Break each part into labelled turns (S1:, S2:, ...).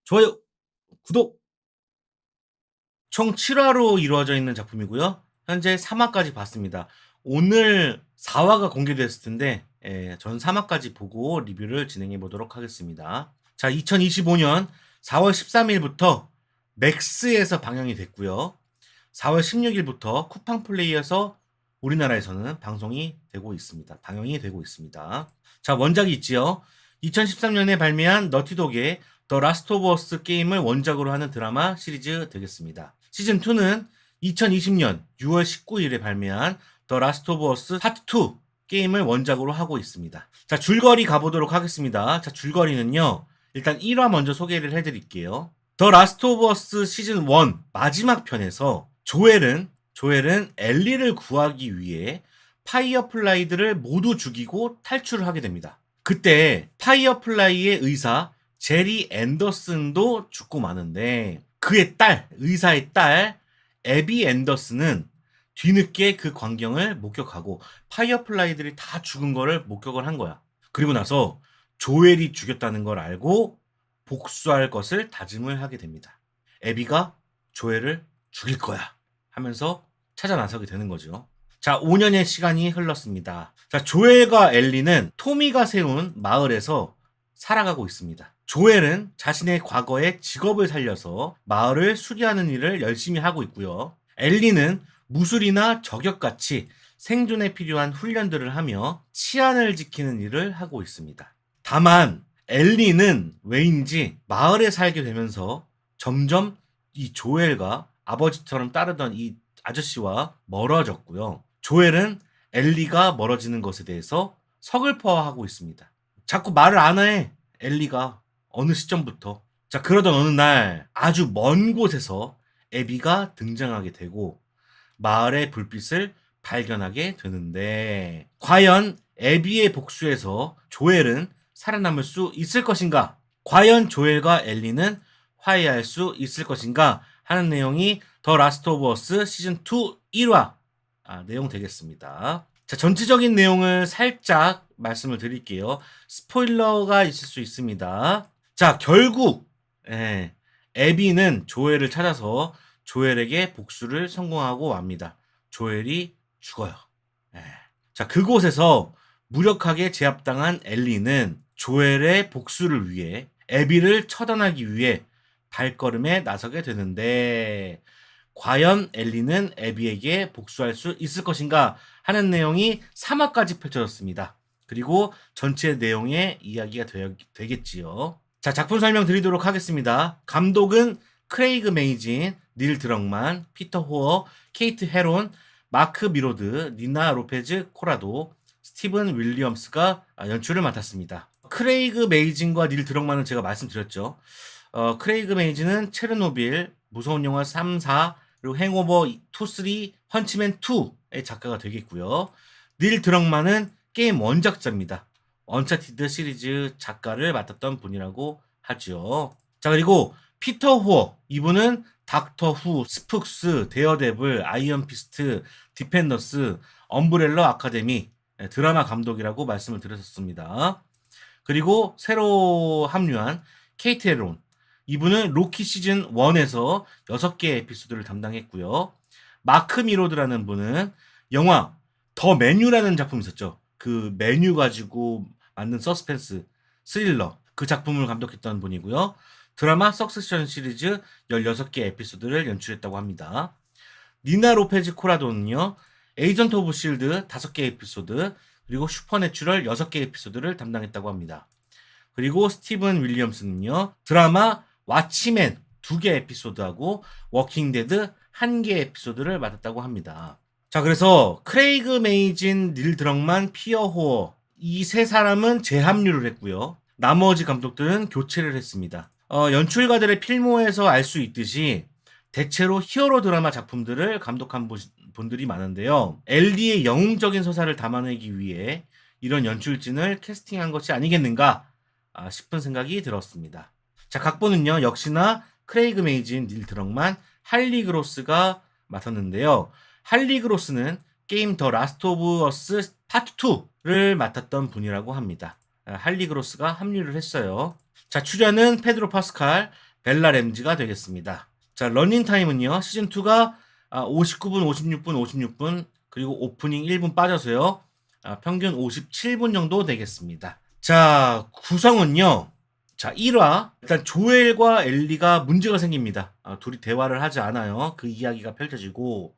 S1: 좋아요, 구독. 총 7화로 이루어져 있는 작품이고요. 현재 3화까지 봤습니다. 오늘 4화가 공개됐을 텐데 전 3화까지 보고 리뷰를 진행해 보도록 하겠습니다. 자, 2025년 4월 13일부터 맥스에서 방영이 됐고요. 4월 16일부터 쿠팡 플레이에서 우리나라에서는 방송이 되고 있습니다. 방영이 되고 있습니다. 자, 원작이 있지요. 2013년에 발매한 너티독의 더 라스트 오브 어스 게임을 원작으로 하는 드라마 시리즈 되겠습니다. 시즌2는 2020년 6월 19일에 발매한 더 라스트 오브 어스 파트 2 게임을 원작으로 하고 있습니다. 자, 줄거리 가보도록 하겠습니다. 자, 줄거리는요. 일단 1화 먼저 소개를 해드릴게요. 더 라스트 오브 어스 시즌 1 마지막 편에서 조엘은 엘리를 구하기 위해 파이어플라이들을 모두 죽이고 탈출을 하게 됩니다. 그때 파이어플라이의 의사 제리 앤더슨도 죽고 마는데 그의 딸, 의사의 딸 애비 앤더슨은 뒤늦게 그 광경을 목격하고 파이어플라이들이 다 죽은 거를 목격을 한 거야. 그리고 나서 조엘이 죽였다는 걸 알고 복수할 것을 다짐을 하게 됩니다. 애비가 조엘을 죽일 거야 하면서 찾아 나서게 되는 거죠. 자, 5년의 시간이 흘렀습니다. 자, 조엘과 엘리는 토미가 세운 마을에서 살아가고 있습니다. 조엘은 자신의 과거의 직업을 살려서 마을을 수리하는 일을 열심히 하고 있고요. 엘리는 무술이나 저격같이 생존에 필요한 훈련들을 하며 치안을 지키는 일을 하고 있습니다. 다만 엘리는 왜인지 마을에 살게 되면서 점점 이 조엘과 아버지처럼 따르던 이 아저씨와 멀어졌고요. 조엘은 엘리가 멀어지는 것에 대해서 서글퍼하고 있습니다. 자꾸 말을 안 해. 엘리가 어느 시점부터. 자, 그러던 어느 날 아주 먼 곳에서 애비가 등장하게 되고 마을의 불빛을 발견하게 되는데 과연 애비의 복수에서 조엘은 살아남을 수 있을 것인가? 과연 조엘과 엘리는 화해할 수 있을 것인가? 하는 내용이 더 라스트 오브 어스 시즌 2 1화 내용 되겠습니다. 자, 전체적인 내용을 살짝 말씀을 드릴게요. 스포일러가 있을 수 있습니다. 자, 결국 애비는 조엘을 찾아서 조엘에게 복수를 성공하고 맙니다. 조엘이 죽어요. 자, 그곳에서 무력하게 제압당한 엘리는 조엘의 복수를 위해 애비를 처단하기 위해 발걸음에 나서게 되는데 과연 엘리는 애비에게 복수할 수 있을 것인가 하는 내용이 3화까지 펼쳐졌습니다. 그리고 전체 내용의 이야기가 되겠지요. 자, 작품 설명 드리도록 하겠습니다. 감독은 크레이그 메이진, 닐 드럭만, 피터 호어, 케이트 헤론, 마크 미로드, 니나 로페즈 코라도, 스티븐 윌리엄스가 연출을 맡았습니다. 크레이그 메이진과 닐 드럭만은 제가 말씀드렸죠. 크레이그 메이진은 체르노빌, 무서운 영화 3, 4, 그리고 행오버 2, 3, 펀치맨 2의 작가가 되겠고요. 닐 드럭만은 게임 원작자입니다. 언차티드 시리즈 작가를 맡았던 분이라고 하죠. 자, 그리고 피터 호어, 이분은 닥터 후, 스푹스, 데어데블, 아이언 피스트, 디펜더스, 엄브렐러 아카데미 드라마 감독이라고 말씀을 드렸었습니다. 그리고 새로 합류한 케이트 헤론, 이분은 로키 시즌 1에서 6개 에피소드를 담당했고요. 마크 미로드라는 분은 영화 더 메뉴라는 작품이 있었죠. 그 메뉴 가지고 만든 서스펜스 스릴러 그 작품을 감독했던 분이고요. 드라마 석세션 시리즈 16개 에피소드를 연출했다고 합니다. 니나 로페즈 코라도는요. 에이전트 오브 실드 5개 에피소드 그리고 슈퍼내추럴 6개 에피소드를 담당했다고 합니다. 그리고 스티븐 윌리엄스는요. 드라마 왓치맨 2개 에피소드하고 워킹데드 1개 에피소드를 맡았다고 합니다. 자, 그래서 크레이그 메이진, 닐 드럭만, 피어 호어 이 세 사람은 재합류를 했고요. 나머지 감독들은 교체를 했습니다. 연출가들의 필모에서 알 수 있듯이 대체로 히어로 드라마 작품들을 감독한 분들이 많은데요. 엘리의 영웅적인 서사를 담아내기 위해 이런 연출진을 캐스팅한 것이 아니겠는가 싶은 생각이 들었습니다. 자, 각본은요. 역시나 크레이그 메이진, 닐 드럭만, 할리 그로스가 맡았는데요. 할리 그로스는 게임 더 라스트 오브 어스 파트 2를 맡았던 분이라고 합니다. 할리 그로스가 합류를 했어요. 자, 출연은 페드로 파스칼, 벨라 램지가 되겠습니다. 자, 러닝타임은요. 시즌2가 59분, 56분, 56분, 그리고 오프닝 1분 빠져서요. 평균 57분 정도 되겠습니다. 자, 구성은요. 자, 1화. 일단 조엘과 엘리가 문제가 생깁니다. 둘이 대화를 하지 않아요. 그 이야기가 펼쳐지고,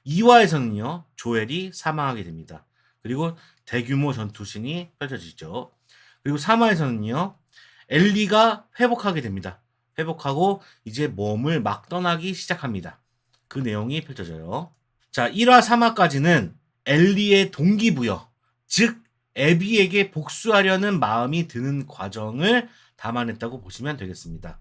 S1: 2화에서는요. 조엘이 사망하게 됩니다. 그리고 대규모 전투신이 펼쳐지죠. 그리고 3화에서는요. 엘리가 회복하게 됩니다. 회복하고 이제 몸을 막 떠나기 시작합니다. 그 내용이 펼쳐져요. 자, 1화 3화까지는 엘리의 동기부여, 즉 애비에게 복수하려는 마음이 드는 과정을 담아냈다고 보시면 되겠습니다.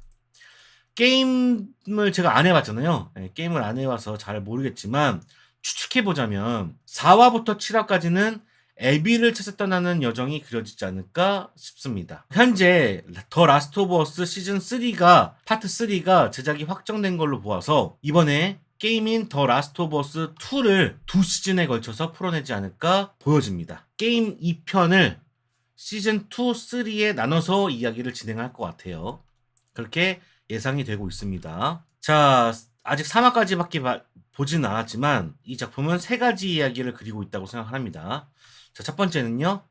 S1: 게임을 제가 안 해봤잖아요. 게임을 안 해봐서 잘 모르겠지만 추측해보자면 4화부터 7화까지는 애비를 찾아 떠나는 여정이 그려지지 않을까 싶습니다. 현재 더 라스트 오브 어스 시즌 3가 파트 3가 제작이 확정된 걸로 보아서 이번에 게임인 더 라스트 오브 어스 2를 2시즌에 걸쳐서 풀어내지 않을까 보여집니다. 게임 2편을 시즌 2, 3에 나눠서 이야기를 진행할 것 같아요. 그렇게 예상이 되고 있습니다. 자, 아직 3화까지밖에 보지는 않았지만 이 작품은 3가지 이야기를 그리고 있다고 생각합니다. 자, 첫 번째는요.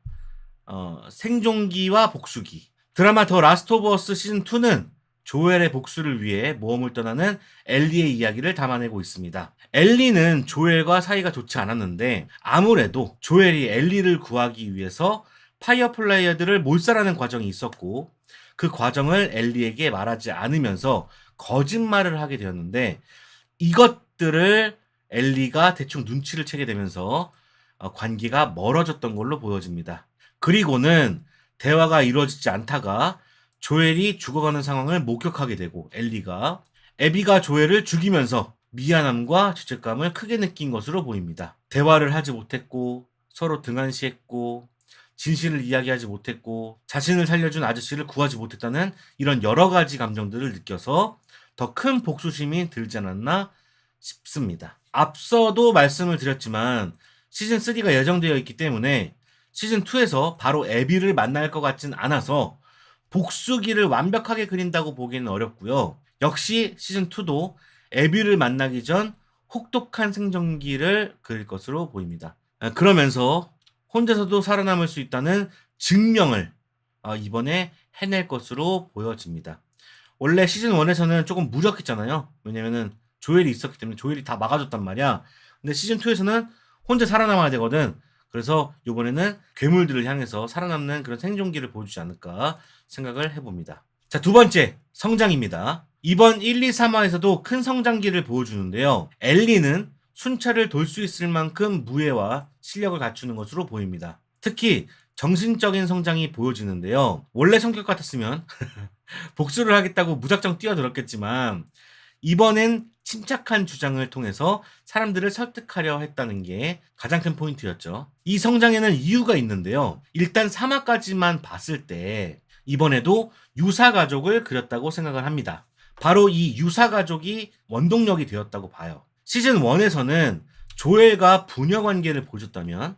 S1: 생존기와 복수기. 드라마 더 라스트 오브 어스 시즌2는 조엘의 복수를 위해 모험을 떠나는 엘리의 이야기를 담아내고 있습니다. 엘리는 조엘과 사이가 좋지 않았는데 아무래도 조엘이 엘리를 구하기 위해서 파이어플라이어들을 몰살하는 과정이 있었고 그 과정을 엘리에게 말하지 않으면서 거짓말을 하게 되었는데 이것들을 엘리가 대충 눈치를 채게 되면서 관계가 멀어졌던 걸로 보여집니다. 그리고는 대화가 이루어지지 않다가 조엘이 죽어가는 상황을 목격하게 되고 엘리가 애비가 조엘을 죽이면서 미안함과 죄책감을 크게 느낀 것으로 보입니다. 대화를 하지 못했고 서로 등한시했고 진실을 이야기하지 못했고 자신을 살려준 아저씨를 구하지 못했다는 이런 여러 가지 감정들을 느껴서 더 큰 복수심이 들지 않았나 싶습니다. 앞서도 말씀을 드렸지만 시즌3가 예정되어 있기 때문에 시즌2에서 바로 애비를 만날 것 같진 않아서 복수기를 완벽하게 그린다고 보기는 어렵고요. 역시 시즌2도 애비를 만나기 전 혹독한 생존기를 그릴 것으로 보입니다. 그러면서 혼자서도 살아남을 수 있다는 증명을 이번에 해낼 것으로 보여집니다. 원래 시즌1에서는 조금 무력했잖아요. 왜냐면은 조엘이 있었기 때문에 조엘이 다 막아줬단 말이야. 근데 시즌2에서는 혼자 살아남아야 되거든. 그래서 이번에는 괴물들을 향해서 살아남는 그런 생존기를 보여주지 않을까 생각을 해봅니다. 자, 두 번째, 성장입니다. 이번 1, 2, 3화에서도 큰 성장기를 보여주는데요. 엘리는 순찰을 돌 수 있을 만큼 무예와 실력을 갖추는 것으로 보입니다. 특히 정신적인 성장이 보여지는데요. 원래 성격 같았으면 복수를 하겠다고 무작정 뛰어들었겠지만 이번엔 침착한 주장을 통해서 사람들을 설득하려 했다는 게 가장 큰 포인트였죠. 이 성장에는 이유가 있는데요. 일단 3화까지만 봤을 때 이번에도 유사가족을 그렸다고 생각을 합니다. 바로 이 유사가족이 원동력이 되었다고 봐요. 시즌 1에서는 조엘과 부녀관계를 보여줬다면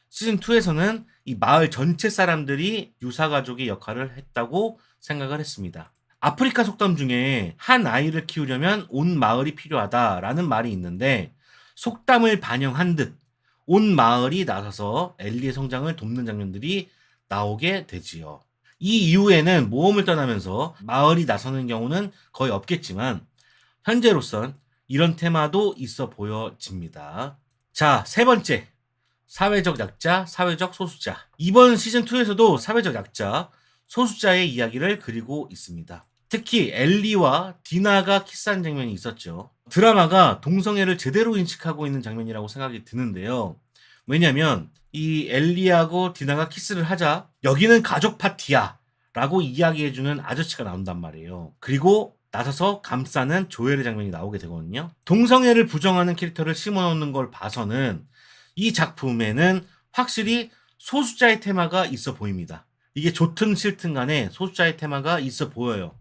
S1: 시즌 2에서는 이 마을 전체 사람들이 유사가족의 역할을 했다고 생각을 했습니다. 아프리카 속담 중에 한 아이를 키우려면 온 마을이 필요하다라는 말이 있는데 속담을 반영한 듯 온 마을이 나서서 엘리의 성장을 돕는 장면들이 나오게 되지요. 이 이후에는 모험을 떠나면서 마을이 나서는 경우는 거의 없겠지만 현재로선 이런 테마도 있어 보여집니다. 자, 세 번째. 사회적 약자, 사회적 소수자. 이번 시즌2에서도 사회적 약자, 소수자의 이야기를 그리고 있습니다. 특히 엘리와 디나가 키스한 장면이 있었죠. 드라마가 동성애를 제대로 인식하고 있는 장면이라고 생각이 드는데요. 왜냐면 이 엘리하고 디나가 키스를 하자 여기는 가족 파티야 라고 이야기해주는 아저씨가 나온단 말이에요. 그리고 나서서 감싸는 조엘의 장면이 나오게 되거든요. 동성애를 부정하는 캐릭터를 심어놓는 걸 봐서는 이 작품에는 확실히 소수자의 테마가 있어 보입니다. 이게 좋든 싫든 간에 소수자의 테마가 있어 보여요.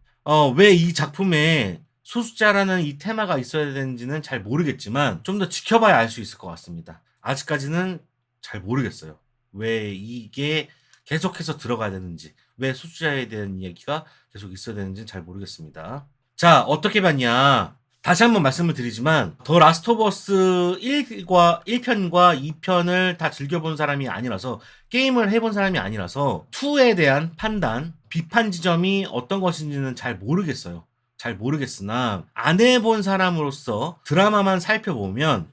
S1: 왜 이 작품에 소수자라는 이 테마가 있어야 되는지는 잘 모르겠지만 좀 더 지켜봐야 알 수 있을 것 같습니다. 아직까지는 잘 모르겠어요. 왜 이게 계속해서 들어가야 되는지, 왜 소수자에 대한 이야기가 계속 있어야 되는지는 잘 모르겠습니다. 자, 어떻게 봤냐? 다시 한번 말씀을 드리지만 더 라스트 오브 어스 1편과 2편을 다 즐겨본 사람이 아니라서, 게임을 해본 사람이 아니라서 2에 대한 판단, 비판 지점이 어떤 것인지는 잘 모르겠어요. 잘 모르겠으나 안 해본 사람으로서 드라마만 살펴보면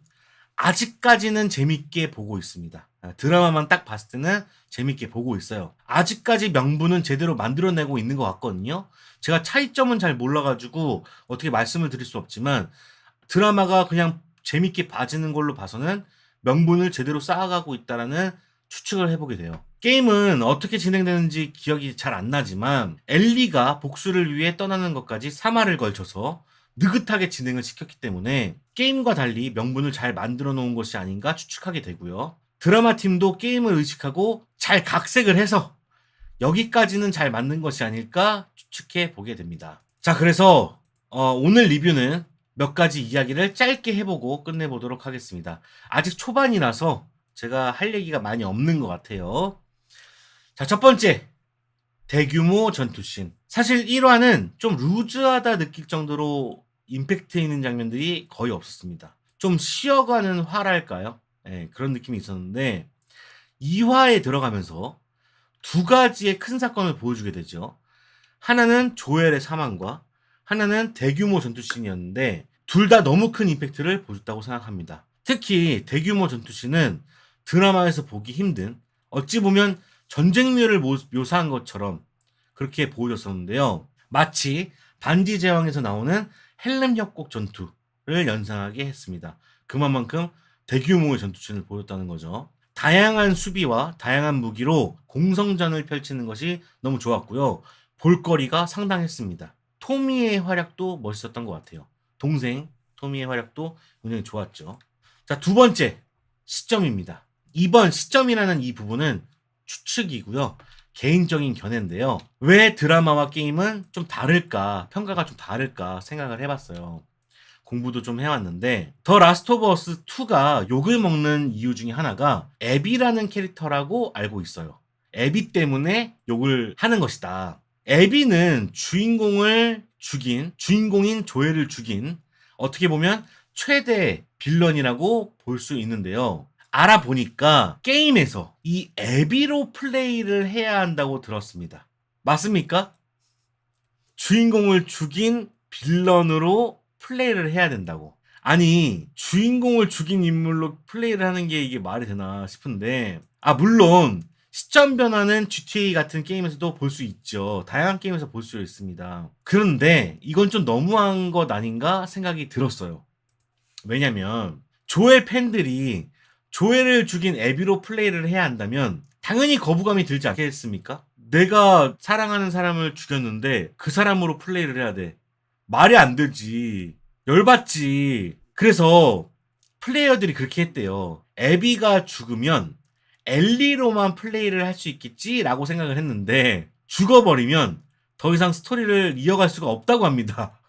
S1: 아직까지는 재밌게 보고 있습니다. 드라마만 딱 봤을 때는 재밌게 보고 있어요. 아직까지 명분은 제대로 만들어내고 있는 것 같거든요. 제가 차이점은 잘 몰라가지고 어떻게 말씀을 드릴 수 없지만, 드라마가 그냥 재밌게 봐지는 걸로 봐서는 명분을 제대로 쌓아가고 있다라는 추측을 해보게 돼요. 게임은 어떻게 진행되는지 기억이 잘 안 나지만 엘리가 복수를 위해 떠나는 것까지 3화를 걸쳐서 느긋하게 진행을 시켰기 때문에 게임과 달리 명분을 잘 만들어 놓은 것이 아닌가 추측하게 되고요. 드라마 팀도 게임을 의식하고 잘 각색을 해서 여기까지는 잘 맞는 것이 아닐까 추측해 보게 됩니다. 자, 그래서 오늘 리뷰는 몇 가지 이야기를 짧게 해보고 끝내보도록 하겠습니다. 아직 초반이라서 제가 할 얘기가 많이 없는 것 같아요. 자, 첫 번째, 대규모 전투씬. 사실 1화는 좀 루즈하다 느낄 정도로 임팩트 있는 장면들이 거의 없었습니다. 좀 쉬어가는 화랄까요? 네, 그런 느낌이 있었는데 2화에 들어가면서 두 가지의 큰 사건을 보여주게 되죠. 하나는 조엘의 사망과 하나는 대규모 전투씬이었는데 둘 다 너무 큰 임팩트를 보여줬다고 생각합니다. 특히 대규모 전투씬은 드라마에서 보기 힘든, 어찌 보면 전쟁률을 묘사한 것처럼 그렇게 보여줬었는데요. 마치 반지 제왕에서 나오는 헬름 협곡 전투를 연상하게 했습니다. 그만큼 대규모의 전투씬을 보였다는 거죠. 다양한 수비와 다양한 무기로 공성전을 펼치는 것이 너무 좋았고요. 볼거리가 상당했습니다. 토미의 활약도 멋있었던 것 같아요. 동생 토미의 활약도 굉장히 좋았죠. 자, 두 번째, 시점입니다. 이번 시점이라는 이 부분은 추측이고요. 개인적인 견해인데요. 왜 드라마와 게임은 좀 다를까, 평가가 좀 다를까 생각을 해봤어요. 공부도 좀 해왔는데, 더 라스트 오브 어스 2가 욕을 먹는 이유 중에 하나가 애비라는 캐릭터라고 알고 있어요. 애비 때문에 욕을 하는 것이다. 애비는 주인공인 조엘을 죽인, 어떻게 보면 최대 빌런이라고 볼 수 있는데요. 알아보니까 게임에서 이 애비로 플레이를 해야 한다고 들었습니다. 맞습니까? 주인공을 죽인 빌런으로 플레이를 해야 된다고. 아니, 주인공을 죽인 인물로 플레이를 하는 게 이게 말이 되나 싶은데, 물론 시점 변화는 GTA 같은 게임에서도 볼 수 있죠. 다양한 게임에서 볼 수 있습니다. 그런데 이건 좀 너무한 것 아닌가 생각이 들었어요. 왜냐면 조엘 팬들이 조엘을 죽인 애비로 플레이를 해야 한다면 당연히 거부감이 들지 않겠습니까? 내가 사랑하는 사람을 죽였는데 그 사람으로 플레이를 해야 돼. 말이 안 되지. 열받지. 그래서 플레이어들이 그렇게 했대요. 애비가 죽으면 엘리로만 플레이를 할 수 있겠지라고 생각을 했는데 죽어버리면 더 이상 스토리를 이어갈 수가 없다고 합니다.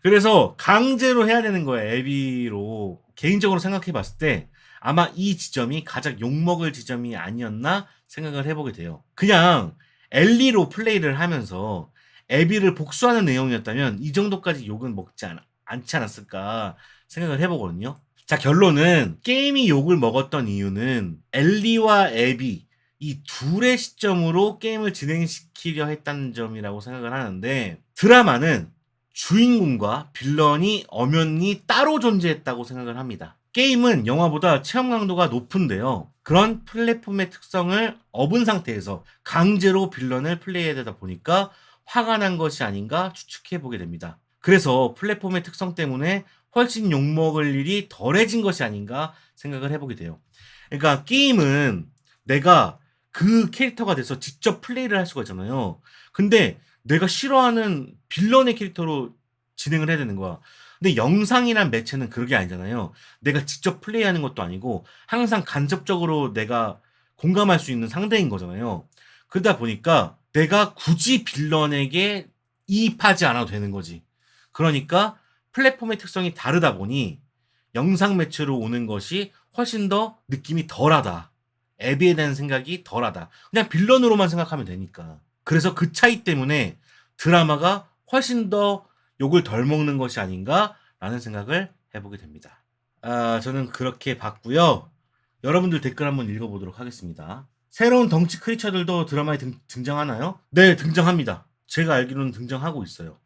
S1: 그래서 강제로 해야 되는 거예요. 애비로. 개인적으로 생각해 봤을 때 아마 이 지점이 가장 욕먹을 지점이 아니었나 생각을 해보게 돼요. 그냥 엘리로 플레이를 하면서 애비를 복수하는 내용이었다면 이 정도까지 욕은 먹지 않지 않았을까 생각을 해보거든요. 자, 결론은 게임이 욕을 먹었던 이유는 엘리와 애비 이 둘의 시점으로 게임을 진행시키려 했다는 점이라고 생각을 하는데, 드라마는 주인공과 빌런이 엄연히 따로 존재했다고 생각을 합니다. 게임은 영화보다 체험 강도가 높은데요. 그런 플랫폼의 특성을 업은 상태에서 강제로 빌런을 플레이해야 되다 보니까 화가 난 것이 아닌가 추측해보게 됩니다. 그래서 플랫폼의 특성 때문에 훨씬 욕먹을 일이 덜해진 것이 아닌가 생각을 해보게 돼요. 그러니까 게임은 내가 그 캐릭터가 돼서 직접 플레이를 할 수가 있잖아요. 근데 내가 싫어하는 빌런의 캐릭터로 진행을 해야 되는 거야. 근데 영상이란 매체는 그런 게 아니잖아요. 내가 직접 플레이하는 것도 아니고 항상 간접적으로 내가 공감할 수 있는 상대인 거잖아요. 그러다 보니까 내가 굳이 빌런에게 이입하지 않아도 되는 거지. 그러니까 플랫폼의 특성이 다르다 보니 영상 매체로 오는 것이 훨씬 더 느낌이 덜하다. 애비에 대한 생각이 덜하다. 그냥 빌런으로만 생각하면 되니까. 그래서 그 차이 때문에 드라마가 훨씬 더 욕을 덜 먹는 것이 아닌가라는 생각을 해보게 됩니다. 저는 그렇게 봤고요. 여러분들 댓글 한번 읽어보도록 하겠습니다. 새로운 덩치 크리처들도 드라마에 등장하나요? 네, 등장합니다. 제가 알기로는 등장하고 있어요.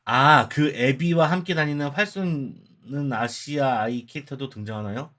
S1: 그 에비와 함께 다니는 활 쏘는 아시아 아이 캐릭터도 등장하나요?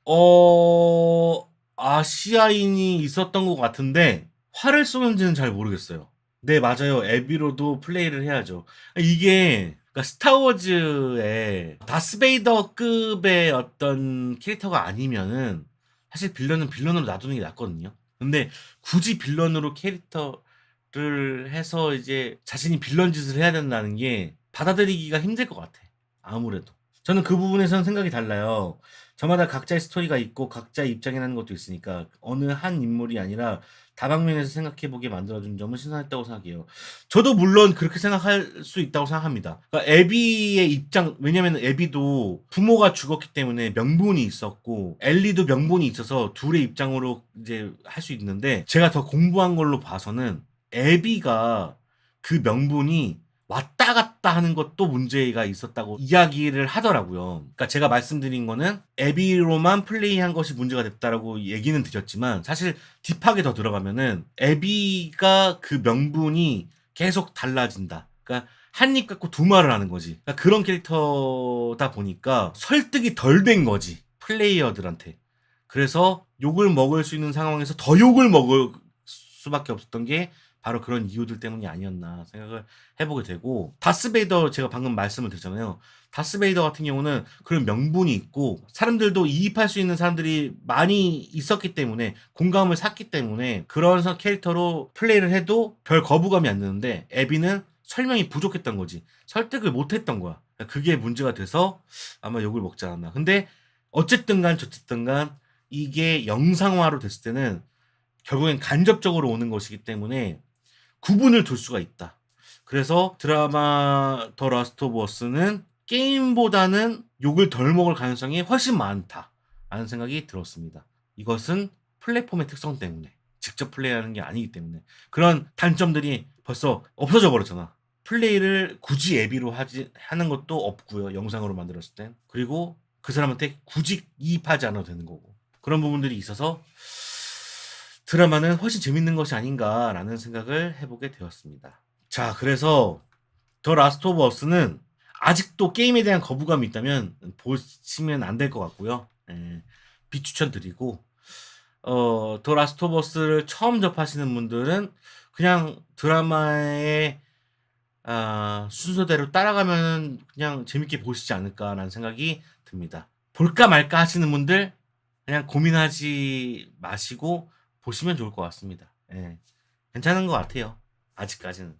S1: 아시아인이 있었던 것 같은데 활을 쏘는지는 잘 모르겠어요. 네, 맞아요. 에비로도 플레이를 해야죠. 이게 그러니까 스타워즈의 다스베이더급의 어떤 캐릭터가 아니면은 사실 빌런은 빌런으로 놔두는 게 낫거든요. 근데 굳이 빌런으로 캐릭터를 해서 이제 자신이 빌런 짓을 해야 된다는 게 받아들이기가 힘들 것 같아. 아무래도. 저는 그 부분에서는 생각이 달라요. 저마다 각자의 스토리가 있고 각자의 입장이라는 것도 있으니까 어느 한 인물이 아니라 다방면에서 생각해보게 만들어준 점은 신선했다고 생각해요. 저도 물론 그렇게 생각할 수 있다고 생각합니다. 그러니까 애비의 입장, 왜냐면 애비도 부모가 죽었기 때문에 명분이 있었고 엘리도 명분이 있어서 둘의 입장으로 이제 할 수 있는데 제가 더 공부한 걸로 봐서는 애비가 그 명분이 왔다 갔다 하는 것도 문제가 있었다고 이야기를 하더라고요. 그러니까 제가 말씀드린 거는 애비로만 플레이한 것이 문제가 됐다라고 얘기는 드렸지만 사실 딥하게 더 들어가면은 애비가 그 명분이 계속 달라진다. 그러니까 한 입 갖고 두 말을 하는 거지. 그러니까 그런 캐릭터다 보니까 설득이 덜 된 거지. 플레이어들한테. 그래서 욕을 먹을 수 있는 상황에서 더 욕을 먹을 수밖에 없었던 게 바로 그런 이유들 때문이 아니었나 생각을 해보게 되고, 다스베이더 제가 방금 말씀을 드렸잖아요. 다스베이더 같은 경우는 그런 명분이 있고 사람들도 이입할 수 있는 사람들이 많이 있었기 때문에 공감을 샀기 때문에 그런 캐릭터로 플레이를 해도 별 거부감이 안 드는데 에비는 설명이 부족했던 거지. 설득을 못했던 거야. 그게 문제가 돼서 아마 욕을 먹지 않았나. 근데 어쨌든 간 저쨌든 간 이게 영상화로 됐을 때는 결국엔 간접적으로 오는 것이기 때문에 구분을 둘 수가 있다. 그래서 드라마 더 라스트 오브 어스는 게임보다는 욕을 덜 먹을 가능성이 훨씬 많다 라는 생각이 들었습니다. 이것은 플랫폼의 특성 때문에, 직접 플레이하는 게 아니기 때문에 그런 단점들이 벌써 없어져 버렸잖아. 플레이를 굳이 애비로 하는 것도 없고요. 영상으로 만들었을 땐. 그리고 그 사람한테 굳이 이입하지 않아도 되는 거고. 그런 부분들이 있어서 드라마는 훨씬 재밌는 것이 아닌가라는 생각을 해보게 되었습니다. 자, 그래서 더 라스트 오브 어스는 아직도 게임에 대한 거부감이 있다면 보시면 안 될 것 같고요. 비추천 드리고, 더 라스트 오브 어스를 처음 접하시는 분들은 그냥 드라마의 순서대로 따라가면 그냥 재밌게 보시지 않을까라는 생각이 듭니다. 볼까 말까 하시는 분들 그냥 고민하지 마시고 보시면 좋을 것 같습니다. 괜찮은 것 같아요. 아직까지는.